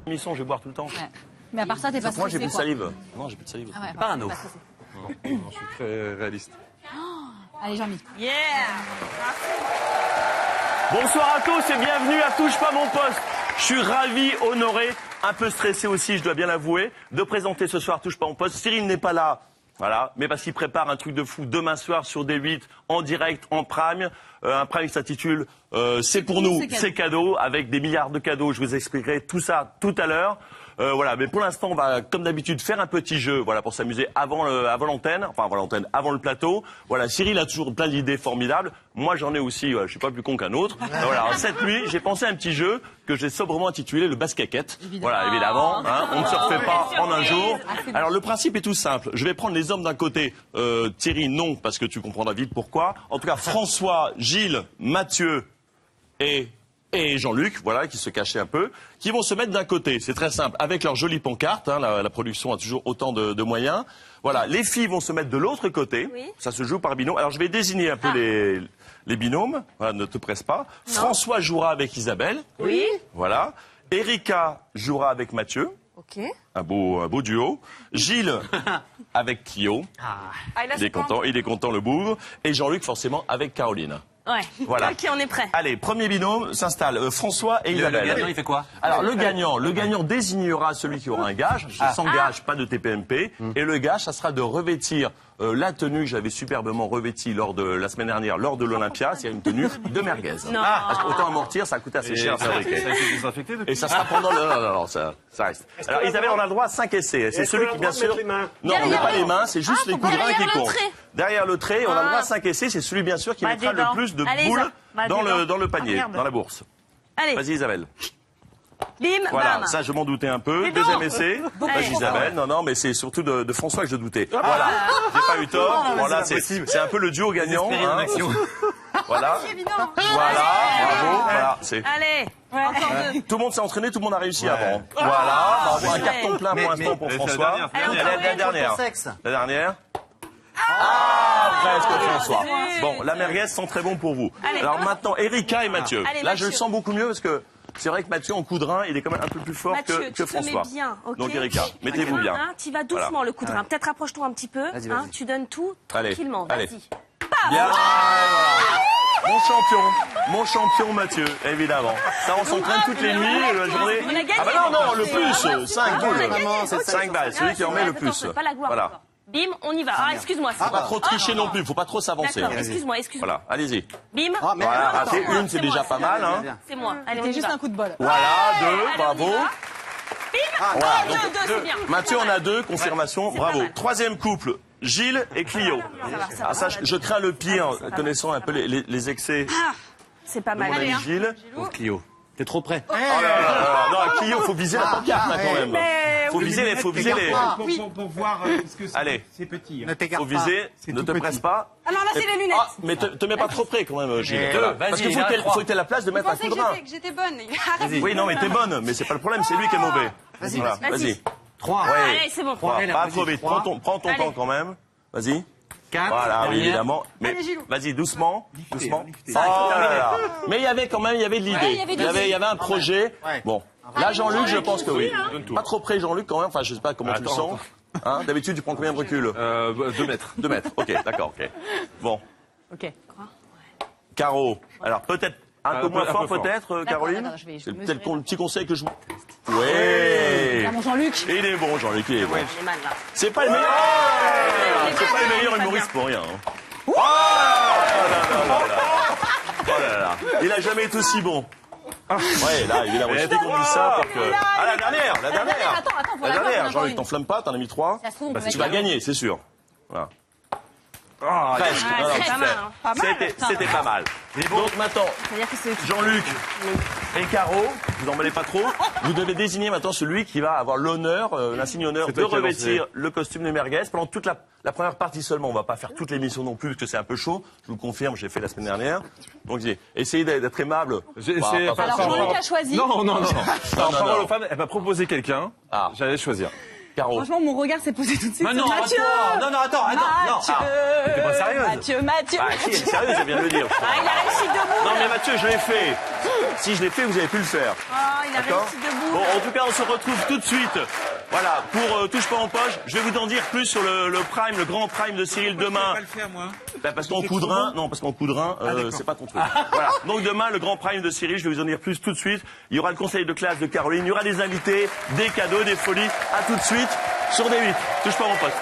Émission, je vais boire tout le temps. Ouais. Mais à part ça, t'es pas stressé. Moi, j'ai plus de quoi. salive. Non, j'ai plus de salive. Ah ouais, Pas un eau. Non, je suis très réaliste. Allez, Jean-Mi. Yeah. Bonsoir à tous et bienvenue à Touche pas mon poste. Je suis ravi, honoré, un peu stressé aussi, je dois bien l'avouer, de présenter ce soir Touche pas mon poste. Cyril n'est pas là, voilà, mais parce qu'il prépare un truc de fou demain soir sur D8, en direct, en prime. Un prime qui s'intitule C'est pour nous, c'est cadeau, avec des milliards de cadeaux. Je vous expliquerai tout ça tout à l'heure. Voilà, mais pour l'instant, on va, comme d'habitude, faire un petit jeu, voilà, pour s'amuser avant l'antenne, avant le plateau. Voilà, Cyril a toujours plein d'idées formidables. Moi, j'en ai aussi, je suis pas plus con qu'un autre. Voilà, alors, cette nuit, j'ai pensé à un petit jeu que j'ai sobrement intitulé le basket. Voilà, évidemment, hein, on ne se refait pas en un jour. Alors, le principe est tout simple. Je vais prendre les hommes d'un côté. Thierry, non, parce que tu comprendras vite pourquoi. En tout cas, François, Gilles, Mathieu et Jean-Luc, voilà, qui se cachait un peu, qui vont se mettre d'un côté. C'est très simple, avec leur jolie pancarte, hein, la production a toujours autant de moyens. Voilà, les filles vont se mettre de l'autre côté, oui. Ça se joue par binôme. Alors je vais désigner un peu les binômes, voilà, ne te presse pas. Non. François jouera avec Isabelle. Oui. Voilà. Erika jouera avec Mathieu. Ok. Un beau duo. Gilles avec Clio. Il est content le bougre. Et Jean-Luc forcément avec Caroline. Ouais. Voilà. Ok, on est prêt. Allez, premier binôme s'installe. François et Isabelle. Le gagnant, il fait quoi? Alors, le gagnant désignera celui qui aura un gage. Sans gage, pas de TPMP. Et le gage, ça sera de revêtir la tenue que j'avais superbement revêtie la semaine dernière, lors de l'Olympia. C'est une tenue de merguez. Non. Parce qu'autant amortir, ça coûte assez cher à fabriquer. Ça a été désinfecté depuis. Et ça sera pendant Non, ça reste. Alors, Isabelle, on a le droit à 5 essais. C'est celui qui, bien sûr. Non, on met pas les mains, c'est juste les coups de rein qui comptent. Derrière le trait, on a le droit à 5 essais. C'est celui, bien sûr, qui mettra le plus de boules dans le panier, dans la bourse. Allez. Vas-y, Isabelle. Bim, voilà, bam. ça je m'en doutais un peu. Deuxième essai. Vas-y, Isabelle. Non, mais c'est surtout de François que je doutais. Voilà, j'ai pas eu tort. Voilà, c'est un peu le duo gagnant. Hein. Voilà. Voilà, bravo. Voilà, Allez, encore deux. tout le monde s'est entraîné, tout le monde a réussi avant. Voilà, on envoie un carton plein pour l'instant pour François. La dernière. La dernière. Presque François. Bon, la merguez sent très bon pour vous. Alors maintenant, Erika et Mathieu. Là, je le sens beaucoup mieux parce que c'est vrai que Mathieu, en coup de rein, il est quand même un peu plus fort que François. Te mets bien, okay. Donc Erika, mettez-vous bien. Tu vas doucement le coup de rein. Peut-être rapproche-toi un petit peu. Hein, tu donnes tout tranquillement. Vas-y. Bien. Mon champion Mathieu, évidemment. Ça, on s'entraîne toutes les nuits, la journée. Ah bah non, le plus, 5 boules. 5 balles, celui qui en met le plus. Voilà. Bim, on y va. Ah, excuse-moi. Faut pas trop tricher non plus, faut pas trop s'avancer. D'accord, excuse-moi. Voilà, allez-y. Bim. Voilà, raté une, c'est déjà pas mal, hein. C'est moi. Allez, C'était juste un coup de bol. Voilà, 2, bravo. Bim. Deux, c'est bien. Mathieu en a 2, confirmation, bravo. Troisième couple, Gilles et Clio. Ah ça, je crains le pire, connaissant un peu les excès. C'est pas mal. Mon ami Gilles. Pauvre Clio. T'es trop près. Non, Clio, faut viser la pancarte, quand même. Faut viser les... Pour voir ce que c'est. Allez. C'est petit. Faut viser, ne te presse pas. Ah non, là, c'est les lunettes. Ah, mais te mets pas trop près, quand même, Gilles. Parce qu'il faut que t'aies la place de mettre un coup de rein. J'étais bonne. Oui, non, mais t'es bonne, mais c'est pas le problème, c'est lui qui est mauvais. Vas-y. 3. Allez, c'est bon. Pas trop vite, prends ton temps quand même. Vas-y. 4. Voilà, oui, évidemment. Mais vas-y, doucement. Oh là là. Mais il y avait de l'idée. Il y avait un projet. Bon. Là, Jean-Luc, je pense que oui. Pas trop près, Jean-Luc, quand même. Enfin, je sais pas comment tu le sens. Hein, d'habitude, tu prends combien de recul? 2 mètres. 2 mètres. Ok, d'accord, ok. Bon. Ok. Caro. Alors, peut-être un peu moins fort, peut-être, Caroline? C'est peut-être le petit conseil que je vous... Ouais. Mon Jean-Luc. Il est bon, Jean-Luc, il est bon. J'ai mal, là. C'est pas le meilleur. C'est pas le meilleur humoriste pour rien. Oh là là. Il a jamais été aussi bon. Ouais, là, évidemment. Je dis qu'on dit ça pour que... Ah, la dernière. Attends, La dernière. Jean-Luc, t'enflamme pas, t'en as mis 3. Tu vas gagner, c'est sûr. Voilà. Presque. C'était pas mal. Donc maintenant, Jean-Luc et Caro, vous en mêlez pas trop, vous devez désigner maintenant celui qui va avoir l'honneur, l'insigne honneur de revêtir le costume de merguez pendant toute la première partie seulement. On va pas faire toute l'émission non plus parce que c'est un peu chaud. Je vous le confirme, j'ai fait la semaine dernière. Donc essayez d'être aimable. Alors Jean-Luc a choisi. Non. Parole aux femmes, elle m'a proposé quelqu'un. J'allais choisir. Caro. Franchement, mon regard s'est posé tout de suite. Mais non, sur Mathieu. attends, non, attends. Mathieu. T'es pas sérieuse. Mathieu. Ah, si, elle est sérieuse, je viens de le dire. Ah, il a réussi debout. Non, mais Mathieu, je l'ai fait. Si je l'ai fait, vous avez pu le faire. Ah, il a D'accord. réussi debout. Bon, en tout cas, on se retrouve tout de suite. Voilà, pour Touche pas en poche. Je vais vous en dire plus sur le prime, le grand prime de Cyril demain. Je vais pas le faire, moi. Bah, parce qu'en coup de rein, non, parce qu'en coup de rein, c'est pas ton truc. Voilà. Donc demain, le grand prime de Cyril, je vais vous en dire plus tout de suite. Il y aura le conseil de classe de Caroline, il y aura des invités, des cadeaux, des folies. À tout de suite sur D8. Touche pas mon poste.